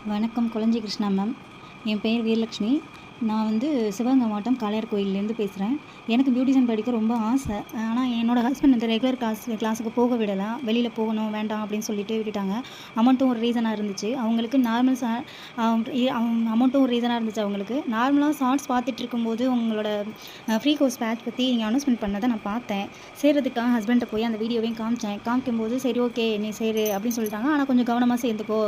வணக்கம் குளஞ்சி கிருஷ்ணா மேம். என் பெயர் வீரலட்சுமி. நான் வந்து சிவகங்கை மாவட்டம் காளையார் கோயிலேருந்து பேசுகிறேன். எனக்கு பியூட்டிஷியன் படிக்க ரொம்ப ஆசை. ஆனால் என்னோடய ஹஸ்பண்ட் வந்து ரெகுலர் கிளாஸுக்கு போக விடலை. வெளியில் போகணும் வேண்டாம் அப்படின்னு சொல்லிட்டு விட்டுட்டாங்க. அமௌண்ட்டும் ஒரு ரீசனாக இருந்துச்சு அவங்களுக்கு. அமௌண்ட்டும் ஒரு ரீசனாக இருந்துச்சு அவங்களுக்கு. நார்மலாக ஷார்ட்ஸ் பார்த்துட்டு இருக்கும்போது உங்களோட ஃப்ரீ கோர்ஸ் பேட்ச் பற்றி நீங்கள் அனௌன்ஸ்மெண்ட் பண்ணதை நான் பார்த்தேன். சேர்றதுக்காக ஹஸ்பண்ட்டை போய் அந்த வீடியோவையும் காமிக்கும்போது சரி ஓகே நீ சேரு அப்படின்னு சொல்லிட்டாங்க. ஆனால் கொஞ்சம் கவனமாக சேர்ந்துக்கோ,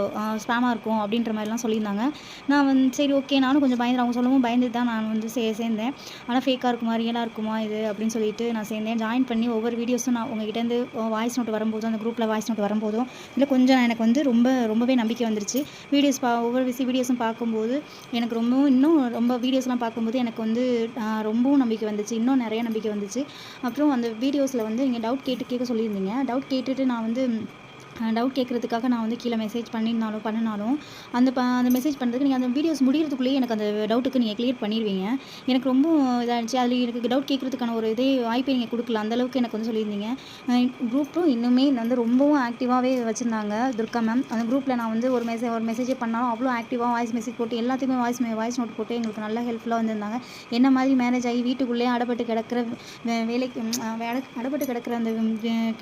ஸ்பேமாக இருக்கும் அப்படின்ற மாதிரிலாம் சொல்லியிருந்தாங்க. நான் வந்து சரி ஓகே நானும் கொஞ்சம் பயந்து, அவங்க சொல்லவும் பயந்துட்டு தான் நான் வந்து சேர்ந்தேன். ஆனால் ஃபேக்காக இருக்குமா ரியலாக இருக்குமா இது அப்படின்னு சொல்லிட்டு நான் சேர்ந்தேன். ஜாயின் பண்ணி ஒவ்வொரு வீடியோஸும் நான் உங்ககிட்டேருந்து வாய்ஸ் நோட் வரும்போதும், அந்த குரூப்பில் வாய்ஸ் நோட் வரும்போதும் இல்லை கொஞ்சம் எனக்கு வந்து ரொம்பவே நம்பிக்கை வந்துருச்சு. ஒவ்வொரு வீடியோஸும் பார்க்கும்போது எனக்கு இன்னும் ரொம்ப வீடியோஸ்லாம் பார்க்கும்போது எனக்கு வந்து ரொம்பவும் நம்பிக்கை வந்துச்சு. இன்னும் நிறைய நம்பிக்கை வந்துச்சு. அப்புறம் அந்த வீடியோஸில் வந்து நீங்கள் டவுட் கேட்க சொல்லியிருந்தீங்க. டவுட் கேட்டுட்டு நான் வந்து டவுட் கேட்குறதுக்காக நான் வந்து கீழே மெசேஜ் பண்ணினாலும் அந்த மெசேஜ் பண்ணுறதுக்கு நீங்கள் அந்த வீடியோஸ் முடிகிறதுக்குள்ளேயே எனக்கு அந்த டவுட்டுக்கு நீங்கள் கிளியர் பண்ணிடுவீங்க. எனக்கு ரொம்ப இதாகிடுச்சு. அதில் எனக்கு டவுட் கேட்குறதுக்கான ஒரு வாய்ப்பை நீங்கள் கொடுக்கல. அந்தளவுக்கு எனக்கு வந்து சொல்லியிருந்தீங்க. குரூப்பும் இன்னுமே வந்து ரொம்பவும் ஆக்டிவாகவே வச்சுருந்தாங்க துர்கா மேம். அந்த குரூப்பில் நான் வந்து ஒரு மெசேஜே பண்ணாலும் அவ்வளோ ஆக்டிவாக வாய்ஸ் மெசேஜ் போட்டு எல்லாத்துக்குமே வாய்ஸ் நோட் போட்டு எங்களுக்கு நல்லா ஹெல்ப்ஃபுல்லாக வந்திருந்தாங்க. என்ன மாதிரி மேரேஜ் ஆகி வீட்டுக்குள்ளேயே அடப்பட்டு கிடக்கிற அந்த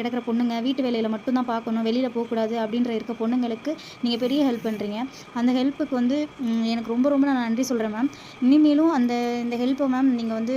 கிடக்கிற பொண்ணுங்க வீட்டு வேலையில் மட்டும்தான் பார்க்கணும், வெளியில் போகக்கூடாது அப்படின்ற இருக்க பொண்ணுங்களுக்கு நீங்கள் பெரிய ஹெல்ப் பண்ணுறீங்க. அந்த ஹெல்ப்புக்கு வந்து எனக்கு ரொம்ப ரொம்ப நான் நன்றி சொல்கிறேன் மேம். இனிமேலும் இந்த ஹெல்ப்பை மேம் நீங்கள் வந்து